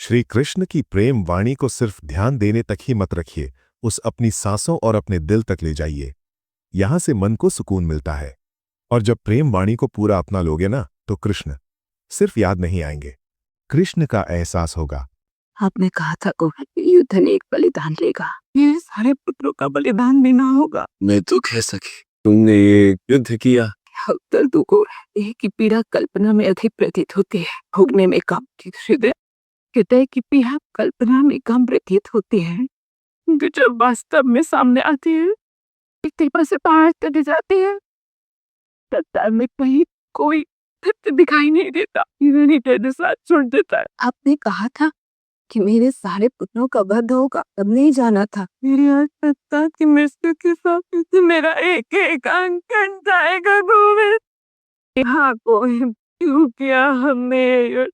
श्री कृष्ण की प्रेम वाणी को सिर्फ ध्यान देने तक ही मत रखिए, उस अपनी सांसों और अपने दिल तक ले जाइए। यहां से मन को सुकून मिलता है। और जब प्रेम वाणी को पूरा अपना लोगे ना, तो कृष्ण सिर्फ याद नहीं आएंगे, कृष्ण का एहसास होगा। आपने कहा था गोविंद, युद्ध ने एक बलिदान लेगा, मेरे सारे पुत्रों का बलिदान देना होगा। मैं तो कह सकी तुमने ये युद्ध किया। उत्तर दुगो है कि पीड़ा कल्पना में अधिक प्रतीत होती है, भोगने में कम। हृदय हृदय की पीड़ा कल्पना में कम प्रतीत होती है, कि जब वास्तव में सामने आती है, तीव्र से पार चली जाती है, तत्काल में कहीं कोई तथ्य दिखाई नहीं देता, हृदय साथ छोड़ देता है। आपने कहा था कि मेरे सारे पुत्रों का वध होगा, तब नहीं जाना था। मेरी आशा था कि मृत्यु के साथ मेरा एक एक अंग कट जाएगा गोविंद। यहाँ गोविंद क्यों किया हमें?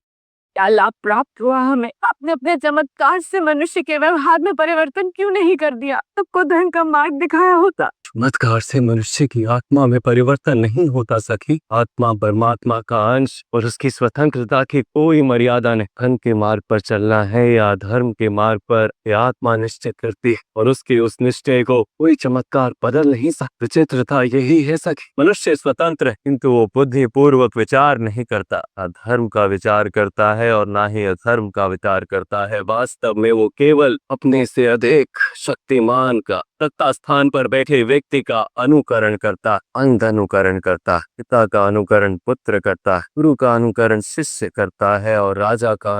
क्या लाभ प्राप्त हुआ हमें? आपने अपने चमत्कार से मनुष्य के व्यवहार में परिवर्तन क्यों नहीं कर दिया? सबको धर्म का मार्ग दिखाया होता। चमत्कार से मनुष्य की आत्मा में परिवर्तन नहीं होता सखी। आत्मा परमात्मा का अंश और उसकी स्वतंत्रता की कोई मर्यादा नहीं। धर्म के मार्ग पर चलना है या धर्म के मार्ग पर, यह आत्मा निश्चित करती है और उसके उस निश्चय को कोई चमत्कार बदल नहीं सकता। विचित्रता यही है सखी, मनुष्य स्वतंत्र है किंतु वो बुद्धि पूर्वक विचार नहीं करता, ना धर्म का विचार करता है और ना ही अधर्म का विचार करता है। वास्तव में वो केवल अपने से अधिक शक्तिमान का, सत्ता स्थान पर बैठे व्यक्ति का अनुकरण करता, अंध अनुकरण करता, पिता का अनुकरण पुत्र करता, गुरु का अनुकरण शिष्य करता है और राजा का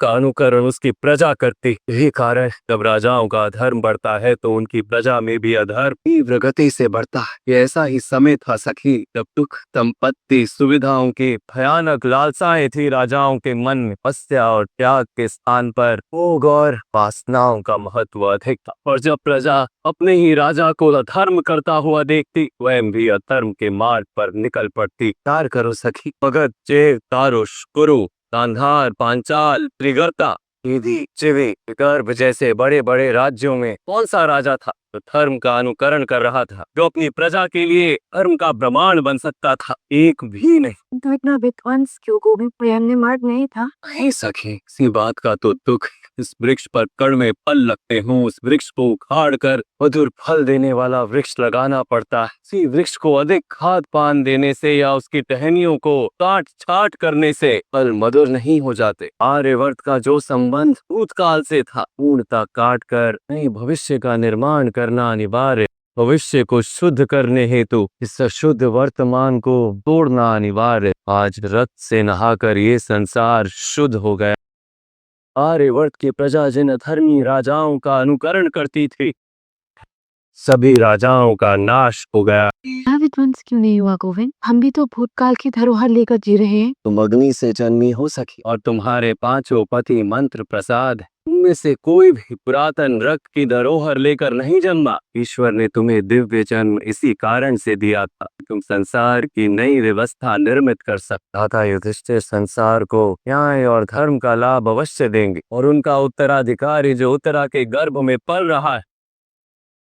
अनुकरण उसकी प्रजा करती। यही कारण जब राजाओं का अधर्म बढ़ता है तो उनकी प्रजा में भी अधर्म तीव्र गति से बढ़ता है। ये ऐसा ही समय था सखी जब दुख, संपत्ति, सुविधाओं की भयानक लालसाएं थी राजाओं के मन में। तपस्या और त्याग के स्थान पर भोग और वासनाओं का महत्व अधिक था। और जब प्रजा अपने ही राजा को अधर्म करता हुआ देखती, स्वयं भी अधर्म के मार्ग पर निकल पड़ती। प्यार करो सखी, मगध, चेर, तारुष, कुरु, गांधार, पांचाल, त्रिगर्ता, केदी, चिवी, विदर्भ जैसे बड़े बड़े राज्यों में कौन सा राजा था जो धर्म का अनुकरण कर रहा था, जो अपनी प्रजा के लिए धर्म का प्रमाण बन सकता था? एक भी नहीं। तो इतना विध्वंस क्यों? गोविंद प्रयाण मार्ग नहीं था। नहीं सखी, इसी बात का तो दुख है। इस वृक्ष पर कड़वे फल लगते हों, उस वृक्ष को उखाड़ कर मधुर फल देने वाला वृक्ष लगाना पड़ता है। इसी वृक्ष को अधिक खाद पान देने से या उसकी टहनियों को काट छाट करने से फल मधुर नहीं हो जाते। आर्यवर्त का जो संबंध भूतकाल से था, पूर्णता काट कर नए भविष्य का निर्माण करना अनिवार्य। भविष्य को शुद्ध करने हेतु इस अशुद्ध वर्तमान को तोड़ना अनिवार्य। आज रक्त से नहाकर ये संसार शुद्ध हो गया। आर्यवर्त की प्रजा जिन अधर्मी राजाओं का अनुकरण करती थी, सभी राजाओं का नाश हो गया। विध्वंस क्यों नहीं हुआ गोविंद? हम भी तो भूतकाल की धरोहर लेकर जी रहे हैं। तुम अग्नि से जन्मी हो सकी और तुम्हारे पांचों पति मंत्र प्रसाद है। उनमें से कोई भी पुरातन रक्त की धरोहर लेकर नहीं जन्मा। ईश्वर ने तुम्हें दिव्य जन्म इसी कारण से दिया था, तुम संसार की नई व्यवस्था निर्मित कर सकता। दाता युधिष्ठिर संसार को न्याय और धर्म का लाभ अवश्य देंगे और उनका उत्तराधिकारी जो उत्तरा के गर्भ में पल रहा है,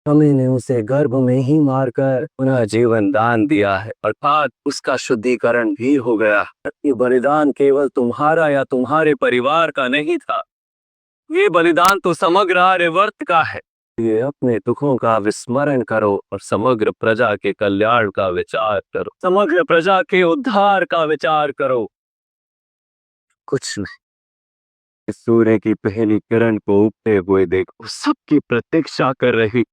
समय ने उसे गर्भ में ही मारकर पुनः जीवन दान दिया है, अर्थात उसका शुद्धिकरण भी हो गया। ये बलिदान केवल तुम्हारा या तुम्हारे परिवार का नहीं था, ये बलिदान तो समग्र आर्यवर्त का है। ये अपने दुखों का विस्मरण करो और समग्र प्रजा के कल्याण का विचार करो, समग्र प्रजा के उद्धार का विचार करो। कुछ नहीं, इस सूर्य की पहली किरण को उगते हुए देखो, सबकी प्रतीक्षा कर रही